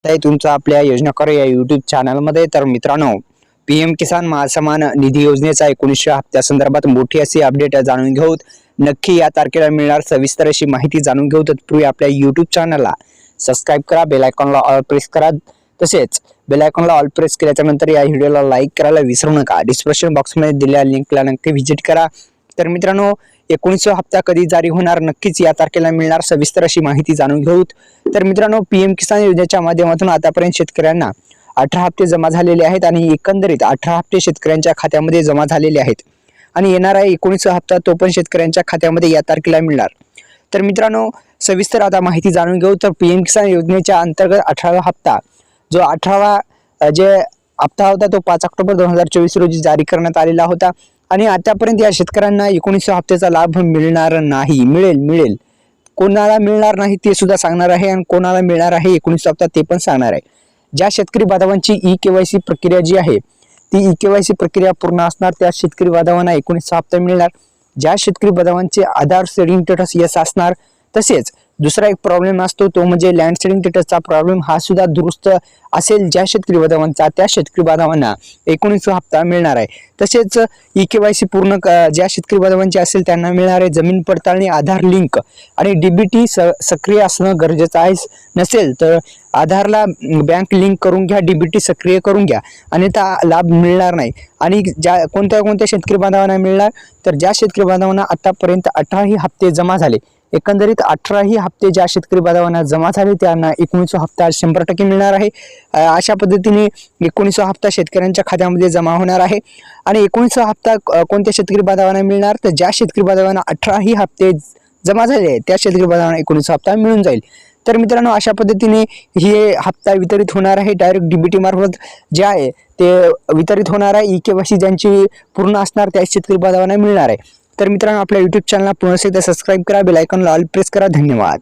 तुमचं आपल्या योजना करू या YouTube चॅनलमध्ये। तर मित्रांनो, PM किसान महासन्मान निधी योजनेचा 19व्या हप्त्यासंदर्भात मोठी अशी अपडेट जाणून घेऊ। नक्की या तारखेला मिळणार सविस्तर अशी माहिती जाणून घेऊ। तत्पूर्वी आपल्या YouTube चॅनलला सबस्क्राइब करा, बेल आयकॉनला ऑल प्रेस करा। तसेच बेल आयकॉनला ऑल प्रेस केल्याच्या नंतर या व्हिडिओला लाईक करायला विसरू नका। डिस्क्रिप्शन बॉक्समध्ये दिलेल्या लिंकला नक्की व्हिजिट करा। तर मित्रांनो, 19वा हप्ता कधी जारी होणार, नक्कीच या तारखेला मिळणार सविस्तर अशी माहिती जाणून घेऊ। तर मित्रांनो, PM किसान योजनेच्या माध्यमातून आतापर्यंत शेतकऱ्यांना 18 हप्ते जमा झालेले आहेत आणि एकंदरीत 18 हप्ते शेतकऱ्यांच्या खात्यामध्ये जमा झालेले आहेत आणि येणारा 19वा हप्ता तो पण शेतकऱ्यांच्या खात्यामध्ये या तारखेला मिळणार। तर मित्रांनो, सविस्तर आता माहिती जाणून घेऊ। तर PM किसान योजनेच्या अंतर्गत 18वा हप्ता जो 18वा जे हप्ता होता तो 5 ऑक्टोबर 2024 रोजी जारी करण्यात आलेला होता आणि आतापर्यंत या शेतकऱ्यांना 19व्या हप्त्याचा लाभ मिळणार नाही। मिळेल कोणाला मिळणार नाही ते सुद्धा सांगणार आहे आणि कोणाला मिळणार आहे 19 हप्ता ते पण सांगणार आहे। ज्या शेतकरी बांधवांची ई-KYC प्रक्रिया जी आहे ती ई-KYC प्रक्रिया पूर्ण असणार त्या शेतकरी बांधवांना 19 हप्ता मिळणार। ज्या शेतकरी बांधवांचे आधार सेडिंग स्टेटस यस असणार, तसेच दुसरा एक प्रॉब्लेम असतो तो म्हणजे लँड सेडिंग स्टेटसचा प्रॉब्लेम हा सुद्धा दुरुस्त असेल ज्या शेतकरी बांधवांचा, त्या शेतकरी बांधवांना 19वा हप्ता मिळणार आहे। तसेच ई-KYC पूर्ण ज्या शेतकरी बांधवांची असेल त्यांना मिळणार आहे। जमीन पडताळणी, आधार लिंक आणि DBT सक्रिय असणं गरजेचं आहे। नसेल तर आधारला बँक लिंक करून घ्या, DBT सक्रिय करून घ्या, अन्यथा लाभ मिळणार नाही। आणि ज्या कोणत्या शेतकरी बांधवांना मिळणार, तर ज्या शेतकरी बांधवांना आतापर्यंत 18 हप्ते जमा झाले, एकंदरीत 18 हप्ते ज्या शेतकरी बांधवांना जमा झाले त्यांना 19वा हप्ता 100% मिळणार आहे। अशा पद्धतीने 19वा हप्ता शेतकऱ्यांच्या खात्यामध्ये जमा होणार आहे। आणि 19वा हप्ता कोणत्या शेतकरी बांधवांना मिळणार, तर ज्या शेतकरी बांधवांना 18 हप्ते जमा झाले आहेत त्या शेतकरी बांधवांना 19वा हप्ता मिळून जाईल। तर मित्रांनो, अशा पद्धतीने हे हप्ता वितरित होणार आहे। डायरेक्ट DBT मार्फत जे आहे ते वितरित होणार आहे। ई-KYC ज्यांची पूर्ण असणार त्या शेतकरी बांधवांना मिळणार आहे। तर मित्रांनो, आपल्या YouTube चॅनलला पुन्हा एकदा सबस्क्राइब करा, बेल आयकॉनला ऑल प्रेस करा। धन्यवाद।